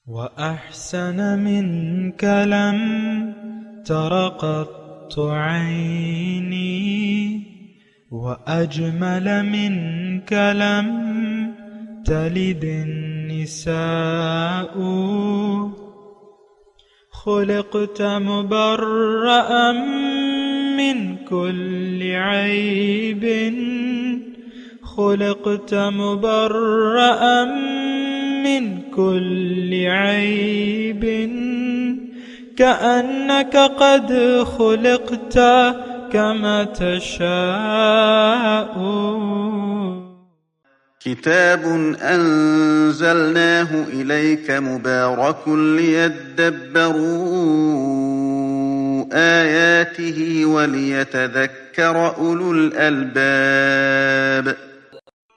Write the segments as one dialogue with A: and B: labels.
A: وأحسن منك لم تر قط عيني وأجمل منك لم تلد النساء خلقت مبرأ من كل عيب خلقت مبرأ من كل عيب كأنك قد خلقت كما تشاء.
B: كتاب أنزلناه إليك مبارك ليدبروا آياته وليتذكر أولو الألباب.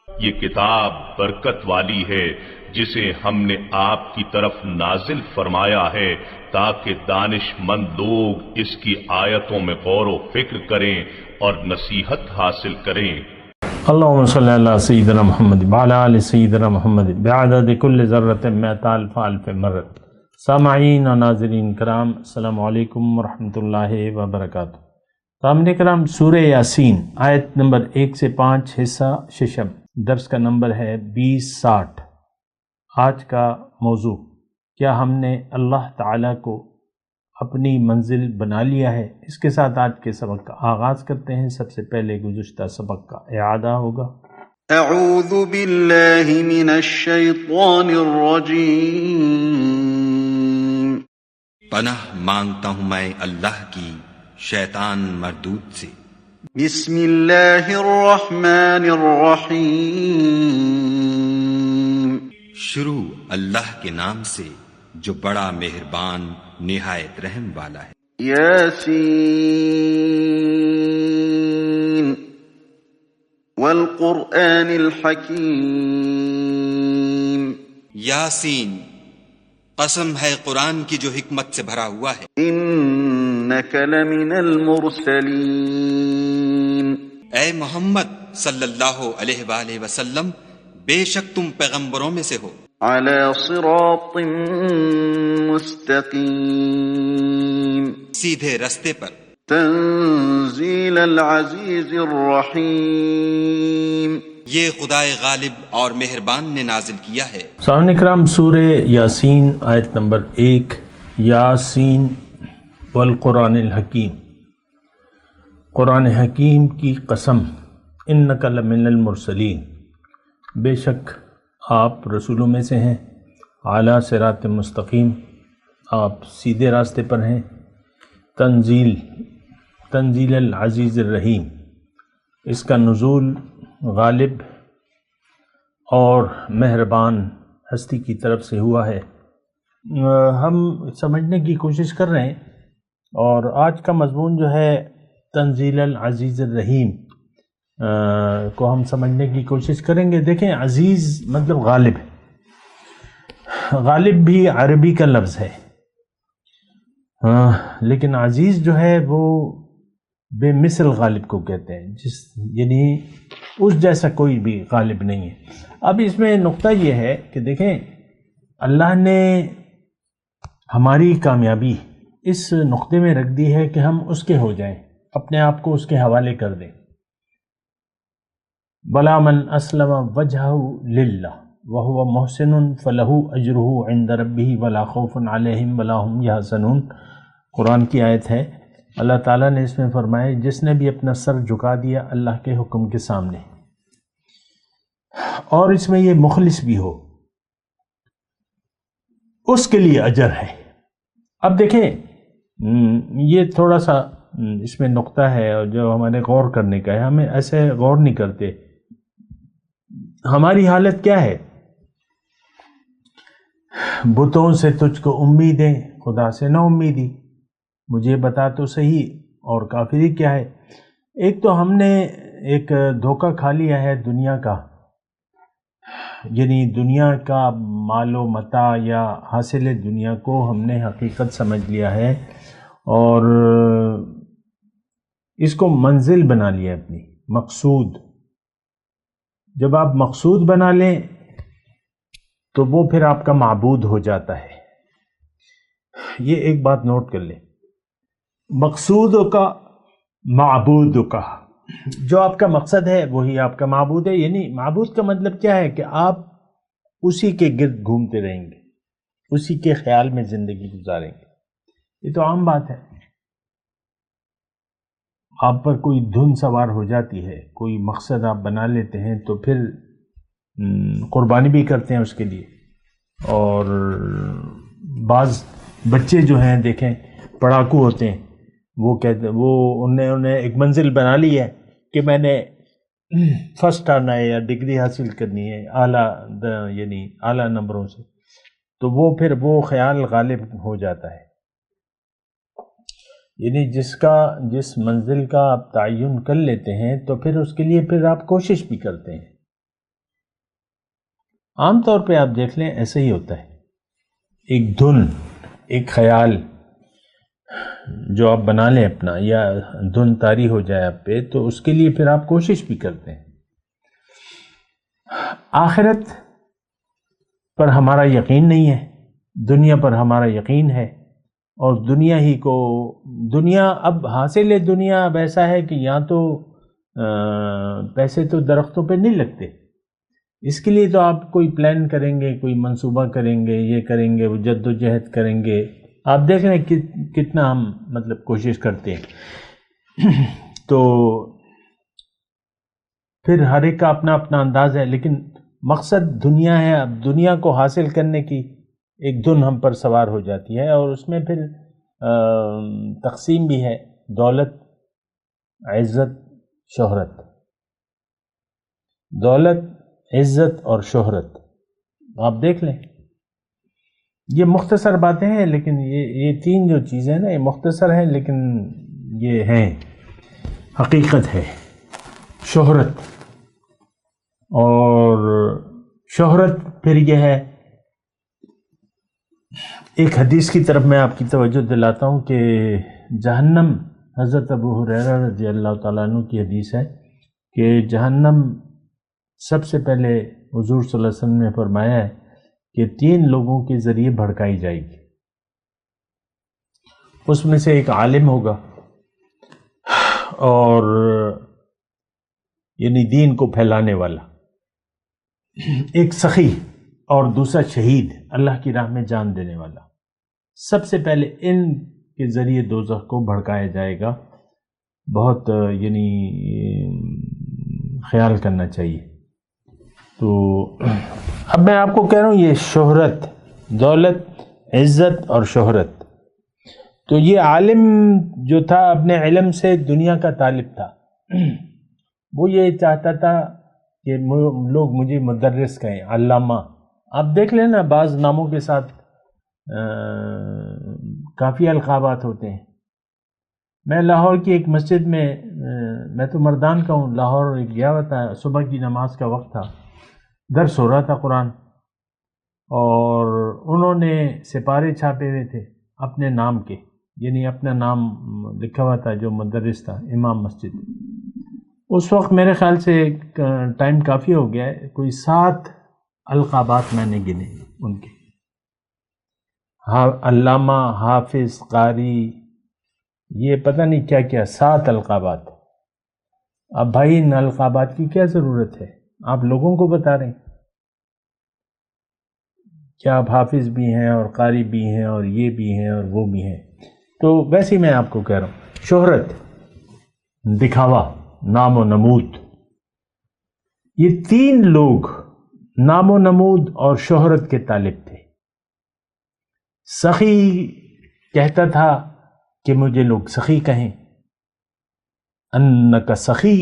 C: یہ کتاب برکت والی ہے جسے ہم نے آپ کی طرف نازل فرمایا ہے تاکہ دانش مند لوگ اس کی آیتوں میں غور و فکر کریں اور نصیحت حاصل کریں.
D: اللہم صلی اللہ سیدنا محمد وعلی آل سیدنا محمد بعدد کل ذرۃ مئۃ الف الف مرۃ. سامعین و ناظرین کرام، السلام علیکم ورحمۃ اللہ وبرکاتہ. سامعین کرام، سورہ یاسین آیت نمبر 1 سے 5 حصہ ششم، درس کا نمبر ہے 2060. آج کا موضوع، کیا ہم نے اللہ تعالیٰ کو اپنی منزل بنا لیا ہے؟ اس کے ساتھ آج کے سبق کا آغاز کرتے ہیں. سب سے پہلے گزشتہ سبق کا اعادہ ہوگا.
B: اعوذ باللہ من الشیطان الرجیم.
E: پناہ مانگتا ہوں میں اللہ کی شیطان مردود سے.
B: بسم اللہ الرحمن الرحیم.
E: شروع اللہ کے نام سے جو بڑا مہربان نہایت رحم والا ہے.
B: یاسین والقرآن الحکیم.
E: یاسین، قسم ہے قرآن کی جو حکمت سے بھرا ہوا ہے.
B: انک لمن المرسلین.
E: اے محمد صلی اللہ علیہ وآلہ وسلم، بے شک تم پیغمبروں میں سے ہو.
B: علی صراط مستقیم.
E: سیدھے رستے پر.
B: تنزیل العزیز الرحیم.
E: یہ خدائے غالب اور مہربان نے نازل کیا ہے.
D: سامعین کرام، سورہ یاسین آیت نمبر 1. یاسین والقرآن الحکیم. قرآن حکیم کی قسم. انک لمن المرسلین، بے شک آپ رسولوں میں سے ہیں. اعلیٰ صراط مستقیم، آپ سیدھے راستے پر ہیں. تنزیل العزیز الرحیم، اس کا نزول غالب اور مہربان ہستی کی طرف سے ہوا ہے. ہم سمجھنے کی کوشش کر رہے ہیں اور آج کا مضمون جو ہے تنزیل العزیز الرحیم کو ہم سمجھنے کی کوشش کریں گے. دیکھیں، عزیز مطلب غالب ہے. غالب بھی عربی کا لفظ ہے، لیکن عزیز جو ہے وہ بے مثل غالب کو کہتے ہیں، یعنی اس جیسا کوئی بھی غالب نہیں ہے. اب اس میں نقطہ یہ ہے کہ دیکھیں، اللہ نے ہماری کامیابی اس نقطے میں رکھ دی ہے کہ ہم اس کے ہو جائیں، اپنے آپ کو اس کے حوالے کر دیں. بلا من اسلم وجہہ للہ وہو محسن فلہ اجرہ عند ربہ ولا خوف علیہم ولا ہم یحزنون. قرآن کی آیت ہے. اللہ تعالیٰ نے اس میں فرمایا، جس نے بھی اپنا سر جھکا دیا اللہ کے حکم کے سامنے اور اس میں یہ مخلص بھی ہو، اس کے لیے اجر ہے. اب دیکھیں، یہ تھوڑا سا اس میں نقطہ ہے اور جو ہمارے غور کرنے کا ہے. ہمیں ایسے غور نہیں کرتے. ہماری حالت کیا ہے؟ بتوں سے تجھ کو امیدیں، خدا سے نہ امیدی. مجھے بتا تو صحیح اور کافری کیا ہے. ایک تو ہم نے ایک دھوکہ کھا لیا ہے دنیا کا، یعنی دنیا کا مال و متاع یا حاصل دنیا کو ہم نے حقیقت سمجھ لیا ہے اور اس کو منزل بنا لیا اپنی، مقصود. جب آپ مقصود بنا لیں تو وہ پھر آپ کا معبود ہو جاتا ہے۔ یہ ایک بات نوٹ کر لیں، مقصود کا معبود کا، جو آپ کا مقصد ہے وہی آپ کا معبود ہے۔ یعنی معبود کا مطلب کیا ہے کہ آپ اسی کے گرد گھومتے رہیں گے، اسی کے خیال میں زندگی گزاریں گے۔ یہ تو عام بات ہے، آپ پر کوئی دھن سوار ہو جاتی ہے، کوئی مقصد آپ بنا لیتے ہیں تو پھر قربانی بھی کرتے ہیں اس کے لیے۔ اور بعض بچے جو ہیں دیکھیں پڑھاکو ہوتے ہیں، وہ کہتے ہیں انہیں ایک منزل بنا لی ہے کہ میں نے فرسٹ آنا ہے یا ڈگری حاصل کرنی ہے اعلیٰ نمبروں سے، تو وہ پھر وہ خیال غالب ہو جاتا ہے۔ یعنی جس منزل کا آپ تعین کر لیتے ہیں تو پھر اس کے لیے پھر آپ کوشش بھی کرتے ہیں۔ عام طور پہ آپ دیکھ لیں ایسے ہی ہوتا ہے، ایک دھن، ایک خیال جو آپ بنا لیں اپنا، یا دھن طاری ہو جائے آپ پہ، تو اس کے لیے پھر آپ کوشش بھی کرتے ہیں۔ آخرت پر ہمارا یقین نہیں ہے، دنیا پر ہمارا یقین ہے، اور دنیا اب حاصل ہے، دنیا اب ایسا ہے کہ یہاں تو پیسے تو درختوں پہ نہیں لگتے، اس کے لیے تو آپ کوئی پلان کریں گے، کوئی منصوبہ کریں گے، یہ کریں گے، وہ جد و جہد کریں گے۔ آپ دیکھ رہے ہیں کتنا ہم مطلب کوشش کرتے ہیں، تو پھر ہر ایک کا اپنا اپنا انداز ہے، لیکن مقصد دنیا ہے۔ اب دنیا کو حاصل کرنے کی ایک دھن ہم پر سوار ہو جاتی ہے، اور اس میں پھر تقسیم بھی ہے، دولت، عزت، شہرت، دولت، عزت اور شہرت۔ آپ دیکھ لیں، یہ مختصر باتیں ہیں، لیکن یہ تین جو چیزیں ہیں نا، یہ مختصر ہیں لیکن یہ ہیں، حقیقت ہے۔ شہرت، اور شہرت پھر یہ ہے، ایک حدیث کی طرف میں آپ کی توجہ دلاتا ہوں کہ جہنم، حضرت ابو ہریرہ رضی اللہ تعالیٰ عنہ کی حدیث ہے کہ جہنم سب سے پہلے حضور صلی اللہ علیہ وسلم نے فرمایا ہے کہ 3 لوگوں کے ذریعے بھڑکائی جائے گی۔ اس میں سے ایک عالم ہوگا، اور یعنی دین کو پھیلانے والا، ایک سخی، اور دوسرا شہید، اللہ کی راہ میں جان دینے والا۔ سب سے پہلے ان کے ذریعے دوزخ کو بھڑکایا جائے گا۔ بہت یعنی خیال کرنا چاہیے۔ تو اب میں آپ کو کہہ رہا ہوں، یہ شہرت، دولت، عزت اور شہرت، تو یہ عالم جو تھا اپنے علم سے دنیا کا طالب تھا، وہ یہ چاہتا تھا کہ لوگ مجھے مدرس کہیں، علامہ۔ آپ دیکھ لیں نا، بعض ناموں کے ساتھ کافی القابات ہوتے ہیں۔ میں لاہور کی ایک مسجد میں تو مردان کا ہوں، لاہور گیا ہوا تھا، صبح کی نماز کا وقت تھا، درس ہو رہا تھا قرآن، اور انہوں نے سپارے چھاپے ہوئے تھے اپنے نام کے، یعنی اپنا نام لکھا ہوا تھا جو مدرس تھا، امام مسجد۔ اس وقت میرے خیال سے ٹائم کافی ہو گیا ہے، کوئی 7 القابات میں نے گنے ان کے، علامہ، حافظ، قاری، یہ پتہ نہیں کیا کیا، 7 القابات۔ اب بھائی ان القابات کی کیا ضرورت ہے؟ آپ لوگوں کو بتا رہے ہیں کہ آپ حافظ بھی ہیں اور قاری بھی ہیں اور یہ بھی ہیں اور وہ بھی ہیں۔ تو ویسے ہی میں آپ کو کہہ رہا ہوں، شہرت، دکھاوا، نام و نمود، یہ 3 لوگ نام و نمود اور شہرت کے طالب تھے۔ سخی کہتا تھا کہ مجھے لوگ سخی کہیں، انک سخی۔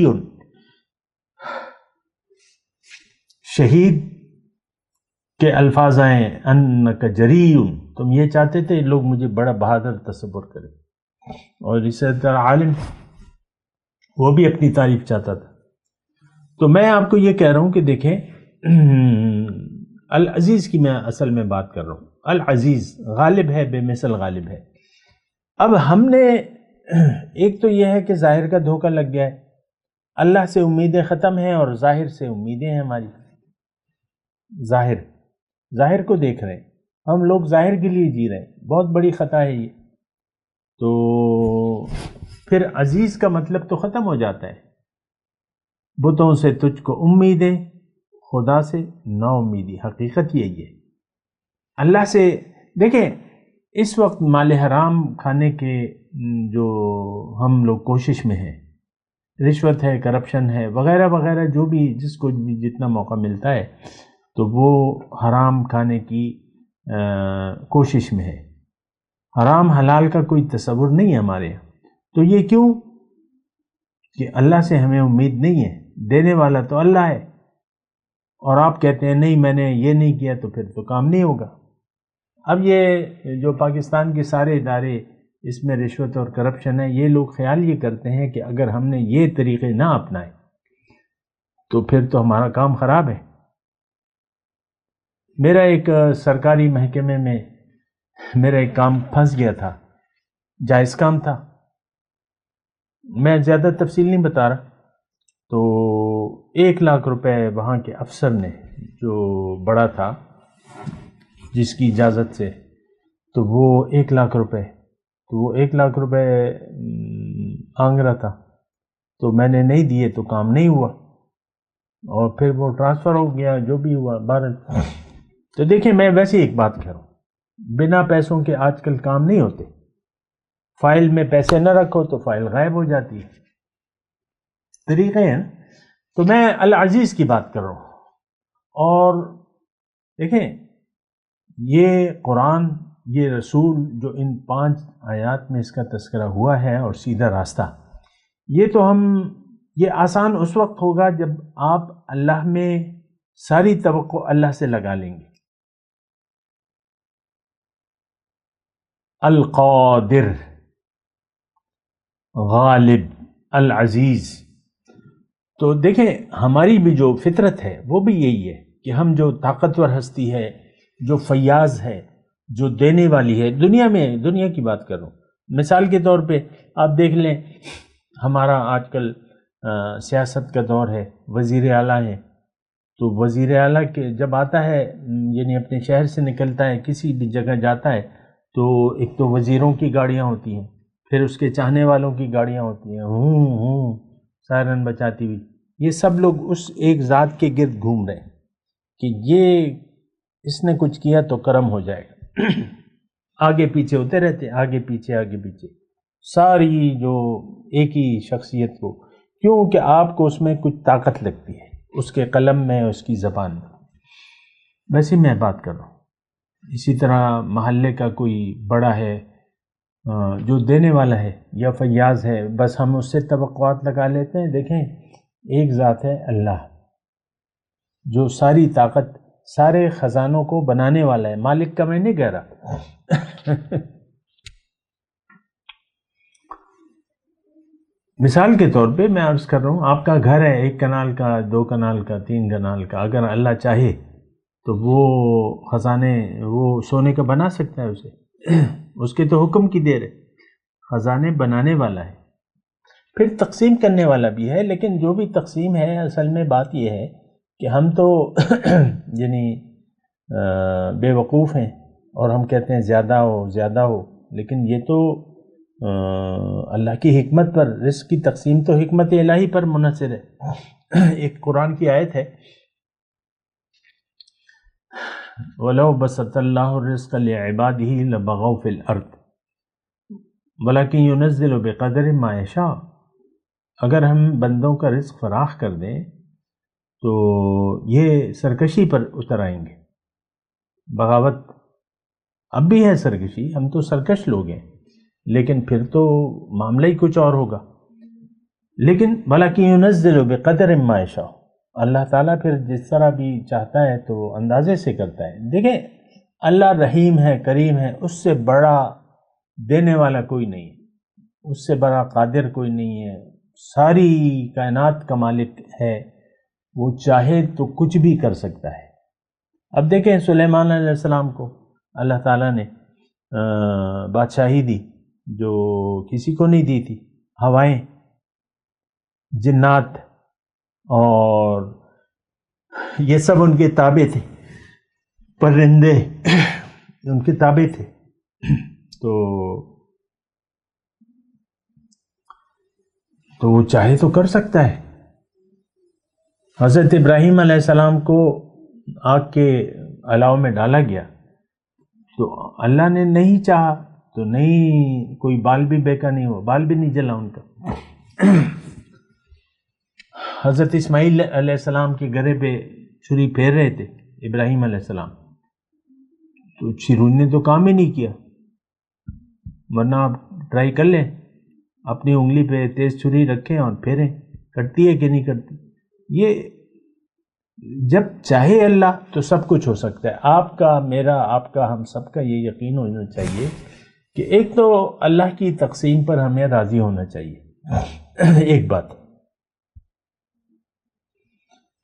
D: شہید کے الفاظ آئیں، انک جری، تم یہ چاہتے تھے لوگ مجھے بڑا بہادر تصور کریں۔ اور اسی طرح عالم، وہ بھی اپنی تعریف چاہتا تھا۔ تو میں آپ کو یہ کہہ رہا ہوں کہ دیکھیں، العزیز کی میں اصل میں بات کر رہا ہوں۔ العزیز غالب ہے، بے مثل غالب ہے۔ اب ہم نے ایک تو یہ ہے کہ ظاہر کا دھوکہ لگ گیا ہے، اللہ سے امیدیں ختم ہیں اور ظاہر سے امیدیں ہیں ہماری۔ ظاہر ظاہر کو دیکھ رہے ہیں، ہم لوگ ظاہر کے لیے جی رہے ہیں، بہت بڑی خطا ہے یہ۔ تو پھر عزیز کا مطلب تو ختم ہو جاتا ہے۔ بتوں سے تجھ کو امیدیں، خدا سے نا امیدی، حقیقت یہی ہے۔ اللہ سے دیکھیں، اس وقت مال حرام کھانے کے جو ہم لوگ کوشش میں ہیں، رشوت ہے، کرپشن ہے، وغیرہ وغیرہ، جو بھی جس کو بھی جتنا موقع ملتا ہے تو وہ حرام کھانے کی کوشش میں ہے۔ حرام حلال کا کوئی تصور نہیں ہے ہمارے یہاں۔ تو یہ کیوں؟ کہ اللہ سے ہمیں امید نہیں ہے، دینے والا تو اللہ ہے، اور آپ کہتے ہیں نہیں میں نے یہ نہیں کیا، تو پھر تو کام نہیں ہوگا۔ اب یہ جو پاکستان کے سارے ادارے اس میں رشوت اور کرپشن ہے، یہ لوگ خیال یہ کرتے ہیں کہ اگر ہم نے یہ طریقے نہ اپنائے تو پھر تو ہمارا کام خراب ہے۔ میرا ایک سرکاری محکمے میں میرا ایک کام پھنس گیا تھا، جائز کام تھا، میں زیادہ تفصیل نہیں بتا رہا۔ تو 1 لاکھ روپے وہاں کے افسر نے، جو بڑا تھا جس کی اجازت سے، تو وہ 1 لاکھ روپے، تو وہ 1 لاکھ روپے مانگ رہا تھا، تو میں نے نہیں دیے تو کام نہیں ہوا، اور پھر وہ ٹرانسفر ہو گیا، جو بھی ہوا بہرحال۔ تو دیکھیں، میں ویسے ایک بات کہہ رہا ہوں، بنا پیسوں کے آج کل کام نہیں ہوتے۔ فائل میں پیسے نہ رکھو تو فائل غائب ہو جاتی ہے، طریقے ہیں۔ تو میں العزیز کی بات کر رہا ہوں، اور دیکھیں یہ قرآن، یہ رسول جو ان 5 آیات میں اس کا تذکرہ ہوا ہے، اور سیدھا راستہ، یہ آسان اس وقت ہوگا جب آپ اللہ میں ساری توقع اللہ سے لگا لیں گے۔ القادر، غالب، العزیز۔ تو دیکھیں ہماری بھی جو فطرت ہے وہ بھی یہی ہے کہ ہم جو طاقتور ہستی ہے، جو فیاض ہے، جو دینے والی ہے، دنیا کی بات کر رہا ہوں۔ مثال کے طور پہ آپ دیکھ لیں، ہمارا آج کل سیاست کا دور ہے، وزیر اعلیٰ ہے، تو وزیر اعلیٰ کے جب آتا ہے، یعنی اپنے شہر سے نکلتا ہے، کسی بھی جگہ جاتا ہے، تو ایک تو وزیروں کی گاڑیاں ہوتی ہیں، پھر اس کے چاہنے والوں کی گاڑیاں ہوتی ہیں، سائرن بچاتی ہوئی۔ یہ سب لوگ اس ایک ذات کے گرد گھوم رہے ہیں کہ یہ اس نے کچھ کیا تو کرم ہو جائے گا۔ آگے پیچھے ہوتے رہتے، آگے پیچھے، ساری جو ایک ہی شخصیت کو، کیونکہ آپ کو اس میں کچھ طاقت لگتی ہے، اس کے قلم میں، اس کی زبان میں۔ ویسے میں بات کر رہا ہوں، اسی طرح محلے کا کوئی بڑا ہے جو دینے والا ہے یا فیاض ہے، بس ہم اس سے توقعات لگا لیتے ہیں۔ دیکھیں ایک ذات ہے اللہ، جو ساری طاقت، سارے خزانوں کو بنانے والا ہے، مالک کا میں نہیں کہہ رہا۔ مثال کے طور پہ میں عرض کر رہا ہوں، آپ کا گھر ہے 1 کنال کا، 2 کنال کا، 3 کنال کا، اگر اللہ چاہے تو وہ خزانے، وہ سونے کا بنا سکتا ہے اسے، اس کے تو حکم کی دیر ہے۔ خزانے بنانے والا ہے، پھر تقسیم کرنے والا بھی ہے، لیکن جو بھی تقسیم ہے، اصل میں بات یہ ہے کہ ہم تو یعنی بے وقوف ہیں، اور ہم کہتے ہیں زیادہ ہو، لیکن یہ تو اللہ کی حکمت پر، رزق کی تقسیم تو حکمت الہی پر منحصر ہے۔ ایک قرآن کی آیت ہے، وَلَوْ بَسَطَ اللَّهُ الرِّزْقَ لِعِبَادِهِ لَبَغَوْا فِي الْأَرْضِ وَلَكِنْ يُنَزِّلُ بِقَدْرٍ مَا يَشَاءُ۔ اگر ہم بندوں کا رزق فراخ کر دیں تو یہ سرکشی پر اتر آئیں گے، بغاوت۔ اب بھی ہے سرکشی، ہم تو سرکش لوگ ہیں، لیکن پھر تو معاملہ ہی کچھ اور ہوگا۔ لیکن وَلَكِنْ يُنَزِّلُ بِقَدْرٍ مَا يَشَاءُ، اللہ تعالیٰ پھر جس طرح بھی چاہتا ہے تو اندازے سے کرتا ہے۔ دیکھیں اللہ رحیم ہے، کریم ہے، اس سے بڑا دینے والا کوئی نہیں ہے، اس سے بڑا قادر کوئی نہیں ہے، ساری کائنات کا مالک ہے، وہ چاہے تو کچھ بھی کر سکتا ہے۔ اب دیکھیں سلیمان علیہ السلام کو اللہ تعالیٰ نے بادشاہی دی جو کسی کو نہیں دی تھی، ہوائیں، جنات، اور یہ سب ان کے تابع تھے۔ پرندے ان کے تابع تھے، تو وہ چاہے تو کر سکتا ہے۔ حضرت ابراہیم علیہ السلام کو آگ کے الاؤ میں ڈالا گیا تو اللہ نے نہیں چاہا تو نہیں، کوئی بال بھی بیکا نہیں ہوا، بال بھی نہیں جلا ان کا۔ حضرت اسماعیل علیہ السلام کے گرے پہ چھری پھیر رہے تھے ابراہیم علیہ السلام، تو چھری نے تو کام ہی نہیں کیا، ورنہ آپ ٹرائی کر لیں، اپنی انگلی پہ تیز چھری رکھیں اور پھیریں، کرتی ہے کہ نہیں کرتی۔ یہ جب چاہے اللہ تو سب کچھ ہو سکتا ہے۔ آپ کا، میرا، آپ کا، ہم سب کا یہ یقین ہونا چاہیے کہ ایک تو اللہ کی تقسیم پر ہمیں راضی ہونا چاہیے۔ ایک بات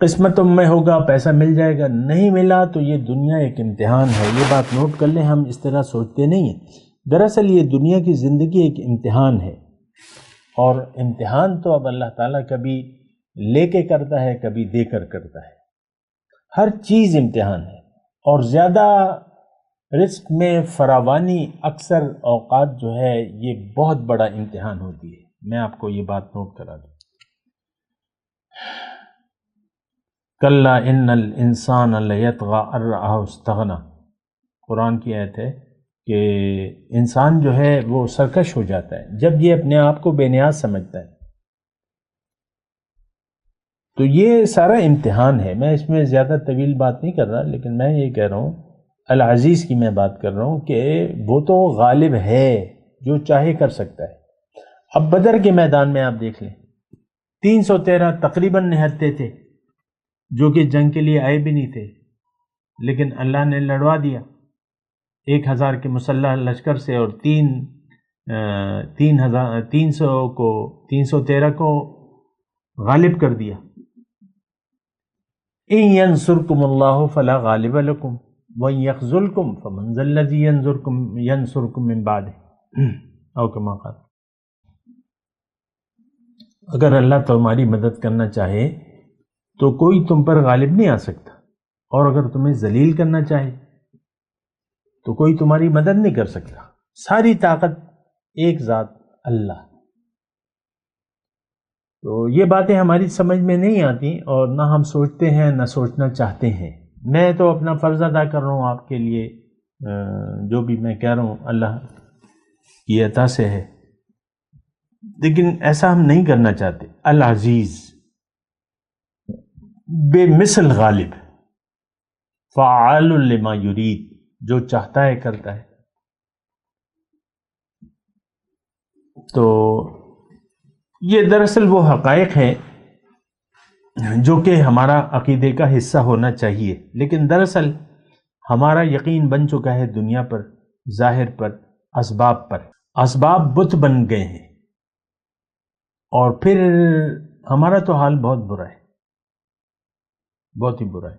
D: قسمتوں میں ہوگا، پیسہ مل جائے گا، نہیں ملا تو یہ دنیا ایک امتحان ہے، یہ بات نوٹ کر لیں۔ ہم اس طرح سوچتے نہیں ہیں، دراصل یہ دنیا کی زندگی ایک امتحان ہے، اور امتحان تو اب اللہ تعالیٰ کبھی لے کے کرتا ہے، کبھی دے کر کرتا ہے، ہر چیز امتحان ہے۔ اور زیادہ رزق میں فراوانی اکثر اوقات جو ہے یہ بہت بڑا امتحان ہوتی ہے، میں آپ کو یہ بات نوٹ کرا دوں۔ کلا ان الانسان لیطغی ان رآہ استغنی، قرآن کی آیت ہے کہ انسان جو ہے وہ سرکش ہو جاتا ہے جب یہ اپنے آپ کو بے نیاز سمجھتا ہے۔ تو یہ سارا امتحان ہے، میں اس میں زیادہ طویل بات نہیں کر رہا، لیکن میں یہ کہہ رہا ہوں العزیز کی میں بات کر رہا ہوں کہ وہ تو غالب ہے، جو چاہے کر سکتا ہے۔ اب بدر کے میدان میں آپ دیکھ لیں، 313 تقریباً نہتے تھے جو کہ جنگ کے لیے آئے بھی نہیں تھے، لیکن اللہ نے لڑوا دیا 1000 کے مسلح لشکر سے، اور 313 کو غالب کر دیا۔ ان ینصرکم اللہ فلا غالب لکم وان یخذلکم فمن ذا الذی ینصرکم من بعدہ، او کما قال۔ اگر اللہ تمہاری مدد کرنا چاہے تو کوئی تم پر غالب نہیں آ سکتا، اور اگر تمہیں ذلیل کرنا چاہے تو کوئی تمہاری مدد نہیں کر سکتا۔ ساری طاقت ایک ذات اللہ۔ تو یہ باتیں ہماری سمجھ میں نہیں آتی، اور نہ ہم سوچتے ہیں نہ سوچنا چاہتے ہیں۔ میں تو اپنا فرض ادا کر رہا ہوں آپ کے لیے، جو بھی میں کہہ رہا ہوں اللہ کی عطا سے ہے، لیکن ایسا ہم نہیں کرنا چاہتے۔ العزیز، بے مثل غالب، فعال لما یرید، جو چاہتا ہے کرتا ہے۔ تو یہ دراصل وہ حقائق ہیں جو کہ ہمارا عقیدے کا حصہ ہونا چاہیے، لیکن دراصل ہمارا یقین بن چکا ہے دنیا پر، ظاہر پر، اسباب پر۔ اسباب بت بن گئے ہیں، اور پھر ہمارا تو حال بہت برا ہے، بہت ہی برا ہے۔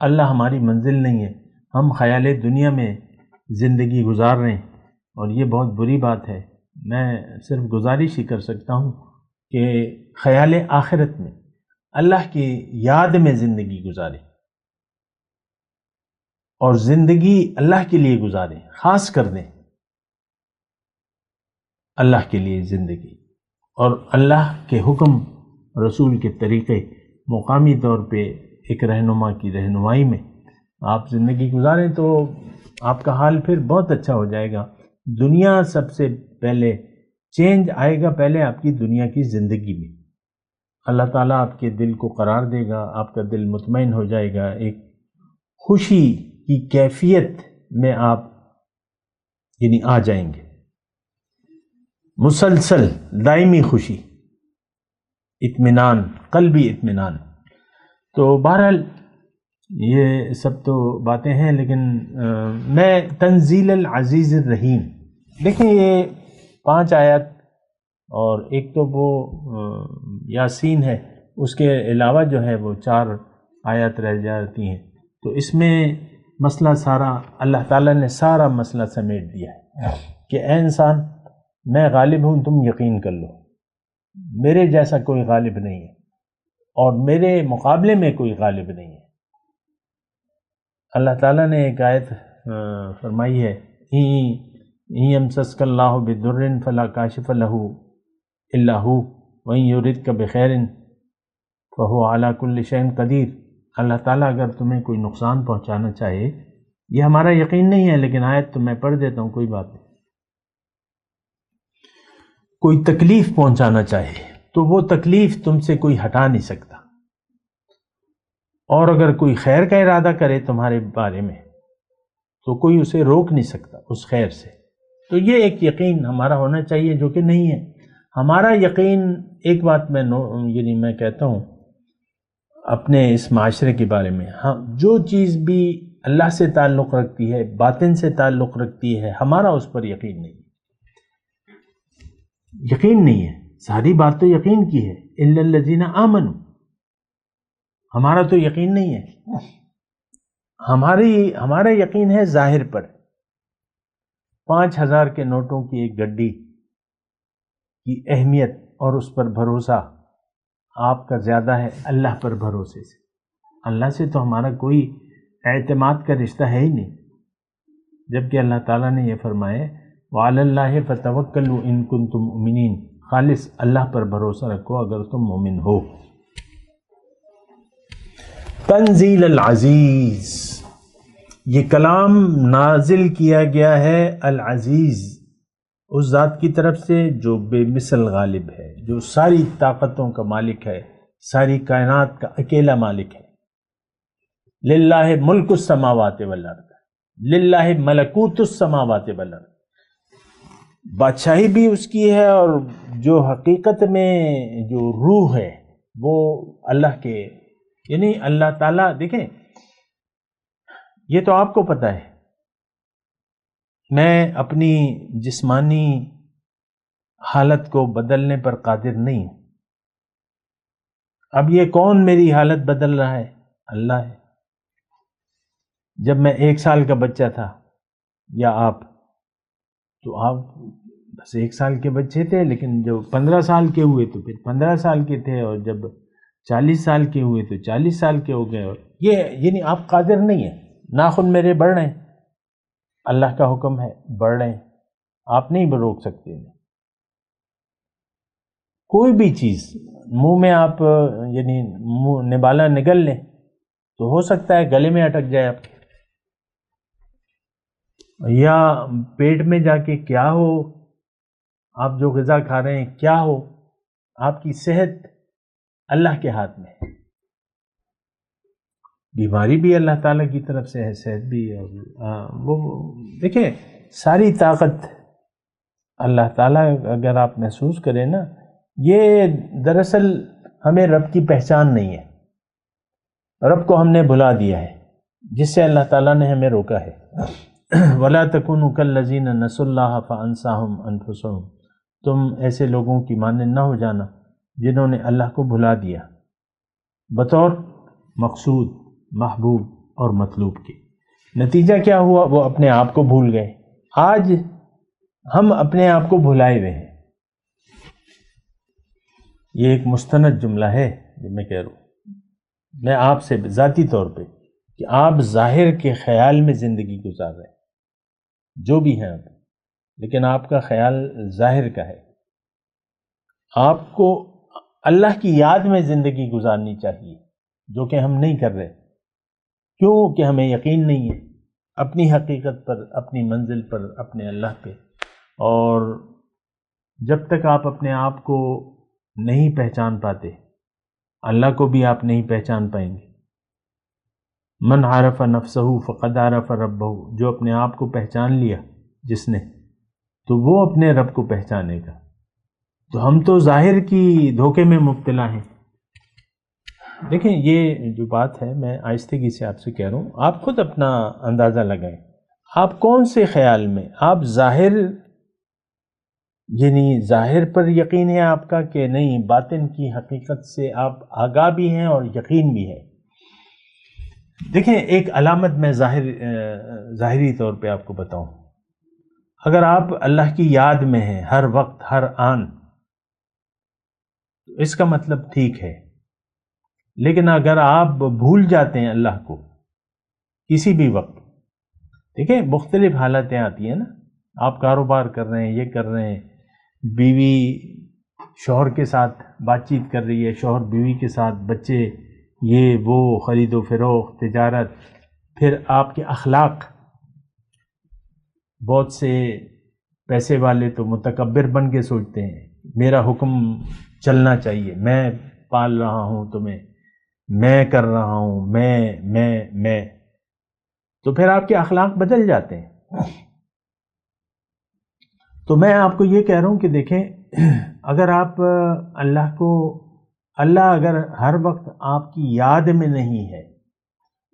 D: اللہ ہماری منزل نہیں ہے، ہم خیال دنیا میں زندگی گزار رہے ہیں، اور یہ بہت بری بات ہے۔ میں صرف گزارش ہی کر سکتا ہوں کہ خیال آخرت میں، اللہ کی یاد میں زندگی گزاریں، اور زندگی اللہ کے لیے گزاریں، خاص کر دیں اللہ کے لیے زندگی، اور اللہ کے حکم، رسول کے طریقے، مقامی طور پہ ایک رہنما کی رہنمائی میں آپ زندگی گزاریں تو آپ کا حال پھر بہت اچھا ہو جائے گا۔ دنیا سب سے پہلے چینج آئے گا، پہلے آپ کی دنیا کی زندگی میں۔ اللہ تعالیٰ آپ کے دل کو قرار دے گا، آپ کا دل مطمئن ہو جائے گا، ایک خوشی کی کیفیت میں آپ یعنی آ جائیں گے، مسلسل دائمی خوشی، اطمینان، قلبی اطمینان۔ تو بہرحال یہ سب تو باتیں ہیں، لیکن میں تنزیل العزیز الرحیم، دیکھیں یہ 5 آیات، اور ایک تو وہ یاسین ہے، اس کے علاوہ جو ہے وہ 4 آیات رہ جاتی ہیں، تو اس میں مسئلہ سارا اللہ تعالیٰ نے سارا مسئلہ سمیٹ دیا ہے کہ اے انسان، میں غالب ہوں، تم یقین کر لو، میرے جیسا کوئی غالب نہیں ہے، اور میرے مقابلے میں کوئی غالب نہیں ہے۔ اللہ تعالیٰ نے ایک آیت فرمائی ہے، إِن يَمْسَسْكَ اللَّهُ بِضُرٍّ فَلَا كَاشِفَ لَهُ إِلَّا هُوَ وَإِن يُرِدْكَ بِخَيْرٍ فَهُوَ عَلَى كُلِّ شَيْءٍ قَدِيرٌ۔ اللہ تعالیٰ اگر تمہیں کوئی نقصان پہنچانا چاہے، یہ ہمارا یقین نہیں ہے لیکن آیت تو میں پڑھ دیتا ہوں، کوئی بات نہیں، کوئی تکلیف پہنچانا چاہے تو وہ تکلیف تم سے کوئی ہٹا نہیں سکتا، اور اگر کوئی خیر کا ارادہ کرے تمہارے بارے میں تو کوئی اسے روک نہیں سکتا اس خیر سے۔ تو یہ ایک یقین ہمارا ہونا چاہیے جو کہ نہیں ہے ہمارا یقین۔ ایک بات میں کہتا ہوں اپنے اس معاشرے کے بارے میں، ہاں جو چیز بھی اللہ سے تعلق رکھتی ہے، باطن سے تعلق رکھتی ہے، ہمارا اس پر یقین نہیں ہے، یقین نہیں ہے۔ ساری بات تو یقین کی ہے، اِلَّا الَّذِينَ آمَنُوا، ہمارا تو یقین نہیں ہے۔ ہمارا یقین ہے ظاہر پر۔ 5000 کے نوٹوں کی ایک گڈی کی اہمیت اور اس پر بھروسہ آپ کا زیادہ ہے اللہ پر بھروسے سے۔ اللہ سے تو ہمارا کوئی اعتماد کا رشتہ ہے ہی نہیں، جبکہ اللہ تعالیٰ نے یہ فرمایا وَعَلَى اللَّهِ فَتَوَكَّلُوا إِن كُنتُم مُؤْمِنِينَ، خالص اللہ پر بھروسہ رکھو اگر تم مومن ہو۔ تنزیل العزیز، یہ کلام نازل کیا گیا ہے العزیز، اس ذات کی طرف سے جو بے مثل غالب ہے، جو ساری طاقتوں کا مالک ہے، ساری کائنات کا اکیلا مالک ہے۔ للہ ملک السماوات والارض، للہ ملکوت السماوات والارض، بادشاہی بھی اس کی ہے، اور جو حقیقت میں جو روح ہے وہ اللہ کے، یعنی اللہ تعالیٰ۔ دیکھیں یہ تو آپ کو پتہ ہے، میں اپنی جسمانی حالت کو بدلنے پر قادر نہیں ہوں۔ اب یہ کون میری حالت بدل رہا ہے؟ اللہ ہے۔ جب میں 1 سال کا بچہ تھا یا آپ، تو آپ بس 1 سال کے بچے تھے، لیکن جب 15 سال کے ہوئے تو پھر 15 سال کے تھے، اور جب 40 سال کے ہوئے تو 40 سال کے ہو گئے۔ اور یہ یعنی آپ قادر نہیں ہیں۔ ناخن میرے بڑھ رہے ہیں، اللہ کا حکم ہے بڑھ رہے ہیں، آپ نہیں روک سکتے۔ کوئی بھی چیز منہ میں آپ یعنی منہ نبالا نگل لیں تو ہو سکتا ہے گلے میں اٹک جائے آپ کے، یا پیٹ میں جا کے کیا ہو، آپ جو غذا کھا رہے ہیں کیا ہو، آپ کی صحت اللہ کے ہاتھ میں ہے۔ بیماری بھی اللہ تعالیٰ کی طرف سے ہے، صحت بھی ہے۔ وہ دیکھیں ساری طاقت اللہ تعالیٰ، اگر آپ محسوس کریں نا، یہ دراصل ہمیں رب کی پہچان نہیں ہے، رب کو ہم نے بھلا دیا ہے، جس سے اللہ تعالیٰ نے ہمیں روکا ہے۔ وَلَا تَكُونُوا كَالَّذِينَ نَسُوا اللَّهَ فَأَنسَاهُمْ أَنفُسَهُمْ، تم ایسے لوگوں کی مانند نہ ہو جانا جنہوں نے اللہ کو بھلا دیا بطور مقصود، محبوب اور مطلوب کے۔ نتیجہ کیا ہوا؟ وہ اپنے آپ کو بھول گئے۔ آج ہم اپنے آپ کو بھلائے ہوئے ہیں۔ یہ ایک مستند جملہ ہے جو میں کہہ رہا ہوں، میں آپ سے ذاتی طور پہ، کہ آپ ظاہر کے خیال میں زندگی گزار رہے ہیں، جو بھی ہیں آپ، لیکن آپ کا خیال ظاہر کا ہے۔ آپ کو اللہ کی یاد میں زندگی گزارنی چاہیے، جو کہ ہم نہیں کر رہے۔ کیوں کہ ہمیں یقین نہیں ہے اپنی حقیقت پر، اپنی منزل پر، اپنے اللہ پہ۔ اور جب تک آپ اپنے آپ کو نہیں پہچان پاتے، اللہ کو بھی آپ نہیں پہچان پائیں گے۔ من عرف نفسہ فقد عرف ربہ، جو اپنے آپ کو پہچان لیا جس نے، تو وہ اپنے رب کو پہچانے گا۔ تو ہم تو ظاہر کی دھوکے میں مبتلا ہیں۔ دیکھیں یہ جو بات ہے، میں آہستگی سے آپ سے کہہ رہا ہوں، آپ خود اپنا اندازہ لگائیں، آپ کون سے خیال میں، آپ ظاہر یعنی ظاہر پر یقین ہے آپ کا کہ نہیں، باطن کی حقیقت سے آپ آگاہ بھی ہیں اور یقین بھی ہے۔ دیکھیں ایک علامت میں ظاہری طور پہ آپ کو بتاؤں، اگر آپ اللہ کی یاد میں ہیں ہر وقت ہر آن، تو اس کا مطلب ٹھیک ہے۔ لیکن اگر آپ بھول جاتے ہیں اللہ کو، کسی بھی وقت. دیکھیں مختلف حالتیں آتی ہیں نا، آپ کاروبار کر رہے ہیں، یہ کر رہے ہیں، بیوی شوہر کے ساتھ بات چیت کر رہی ہے، شوہر بیوی کے ساتھ، بچے، یہ وہ، خرید و فروخت، تجارت، پھر آپ کے اخلاق. بہت سے پیسے والے تو متکبر بن کے سوچتے ہیں میرا حکم چلنا چاہیے، میں پال رہا ہوں تمہیں، میں کر رہا ہوں، میں تو پھر آپ کے اخلاق بدل جاتے ہیں. تو میں آپ کو یہ کہہ رہا ہوں کہ دیکھیں، اگر آپ اللہ اگر ہر وقت آپ کی یاد میں نہیں ہے،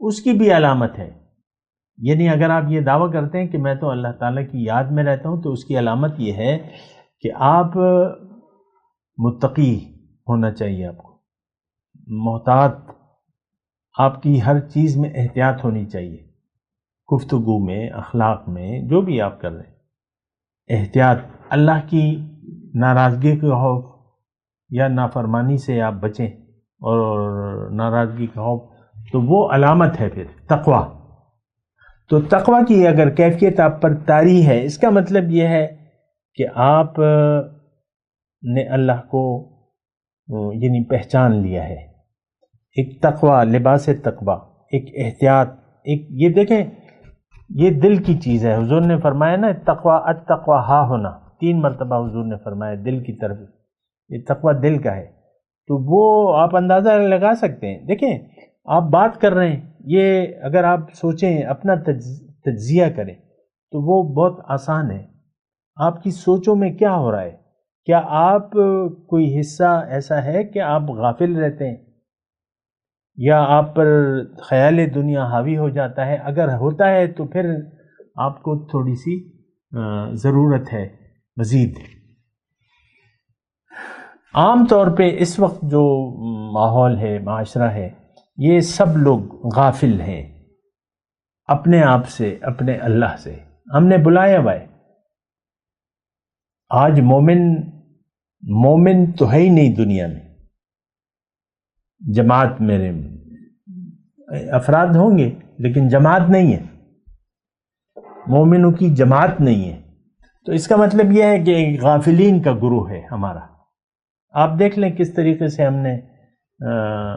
D: اس کی بھی علامت ہے. یعنی اگر آپ یہ دعویٰ کرتے ہیں کہ میں تو اللہ تعالیٰ کی یاد میں رہتا ہوں، تو اس کی علامت یہ ہے کہ آپ متقی ہونا چاہیے، آپ کو محتاط، آپ کی ہر چیز میں احتیاط ہونی چاہیے، گفتگو میں، اخلاق میں، جو بھی آپ کر رہے ہیں احتیاط. اللہ کی ناراضگی کے خوف یا نافرمانی سے آپ بچیں، اور ناراضگی کا خوف تو وہ علامت ہے پھر تقویٰ. تو تقویٰ کی اگر کیفیت آپ پر طاری ہے، اس کا مطلب یہ ہے کہ آپ نے اللہ کو یعنی پہچان لیا ہے. ایک تقویٰ، لباس تقویٰ، ایک احتیاط، ایک یہ دیکھیں یہ دل کی چیز ہے. حضور نے فرمایا نا تقویٰ، التقویٰ ہا ہونا، 3 مرتبہ حضور نے فرمایا دل کی طرف، یہ تقویٰ دل کا ہے. تو وہ آپ اندازہ لگا سکتے ہیں. دیکھیں آپ بات کر رہے ہیں، یہ اگر آپ سوچیں، اپنا تجزیہ کریں تو وہ بہت آسان ہے. آپ کی سوچوں میں کیا ہو رہا ہے؟ کیا آپ کوئی حصہ ایسا ہے کہ آپ غافل رہتے ہیں، یا آپ پر خیال دنیا حاوی ہو جاتا ہے؟ اگر ہوتا ہے تو پھر آپ کو تھوڑی سی ضرورت ہے مزید. عام طور پہ اس وقت جو ماحول ہے، معاشرہ ہے، یہ سب لوگ غافل ہیں اپنے آپ سے، اپنے اللہ سے. ہم نے بلایا ہوا ہے. آج مومن تو ہے ہی نہیں دنیا میں. جماعت میرے افراد ہوں گے لیکن جماعت نہیں ہے، مومنوں کی جماعت نہیں ہے. تو اس کا مطلب یہ ہے کہ غافلین کا گروہ ہے ہمارا. آپ دیکھ لیں کس طریقے سے ہم نے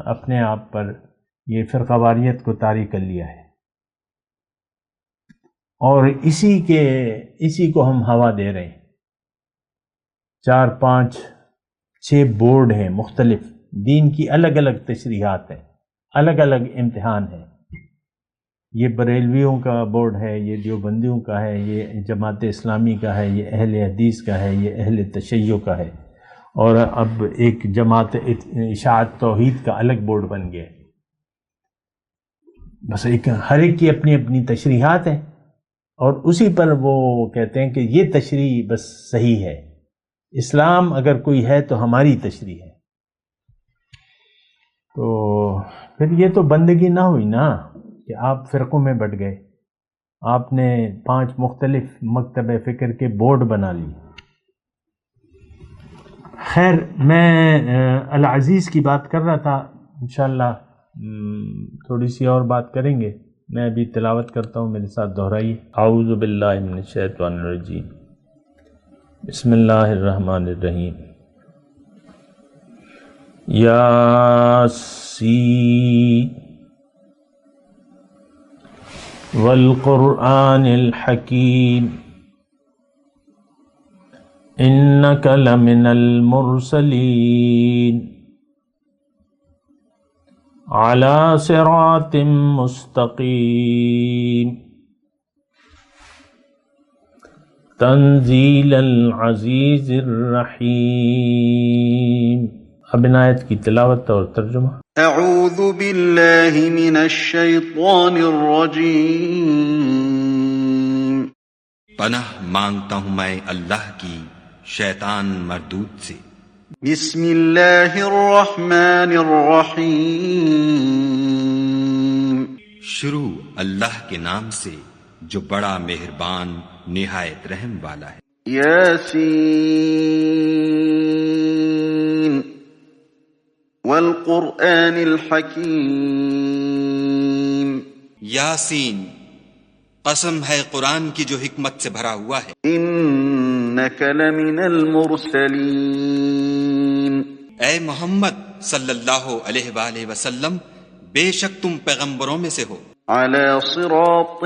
D: اپنے آپ پر یہ فرقہ واریت کو طاری کر لیا ہے، اور اسی کو ہم ہوا دے رہے ہیں. 4 5 6 بورڈ ہیں مختلف دین کی، الگ الگ تشریحات ہیں، الگ الگ امتحان ہیں. یہ بریلویوں کا بورڈ ہے، یہ دیوبندیوں کا ہے، یہ جماعت اسلامی کا ہے، یہ اہل حدیث کا ہے، یہ اہل تشیع کا ہے، اور اب ایک جماعت اشاعت توحید کا الگ بورڈ بن گیا. بس ہر ایک کی اپنی اپنی تشریحات ہیں، اور اسی پر وہ کہتے ہیں کہ یہ تشریح بس صحیح ہے، اسلام اگر کوئی ہے تو ہماری تشریح ہے. تو پھر یہ تو بندگی نہ ہوئی نا کہ آپ فرقوں میں بٹ گئے. آپ نے 5 مختلف مکتب فکر کے بورڈ بنا لی. خیر، میں العزیز کی بات کر رہا تھا، انشاءاللہ تھوڑی سی اور بات کریں گے. میں ابھی تلاوت کرتا ہوں، میرے ساتھ دہرائیے. اعوذ باللہ من الشیطان الرجیم، بسم اللہ الرحمن الرحیم. یاسین والقرآن الحکیم انک لمن المرسلین علی صراط مستقیم تنزیل العزیز الرحیم. اب ان آیت کی تلاوت اور ترجمہ.
B: اعوذ باللہ من الشیطان الرجیم.
E: پناہ مانگتا ہوں میں اللہ کی شیطان مردود سے.
B: بسم اللہ الرحمن الرحیم.
E: شروع اللہ کے نام سے جو بڑا مہربان نہایت رحم والا ہے.
B: یاسین والقرآن الحکیم.
E: یاسین، قسم ہے قرآن کی جو حکمت سے بھرا ہوا ہے۔
B: إنك لمن المرسلين
E: اے محمد صلی اللہ علیہ وآلہ وسلم، بے شک تم پیغمبروں میں سے ہو،
B: على صراط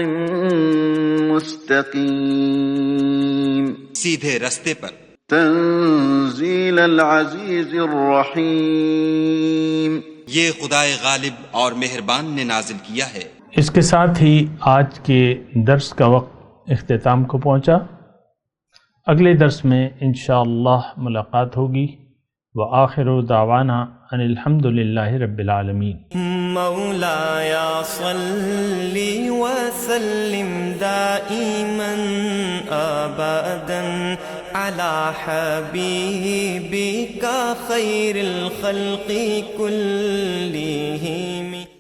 B: مستقيم
E: سیدھے رستے پر۔
B: تنزيل العزيز الرحيم
E: یہ خدائے غالب اور مہربان نے نازل کیا ہے۔
D: اس کے ساتھ ہی آج کے درس کا وقت اختتام کو پہنچا۔ اگلے درس میں انشاءاللہ ملاقات ہوگی۔ وآخر دعوانا ان الحمد للہ رب العالمین۔
A: مولاي صل وسلم دائما أبدا على حبيبك خير الخلق كلهم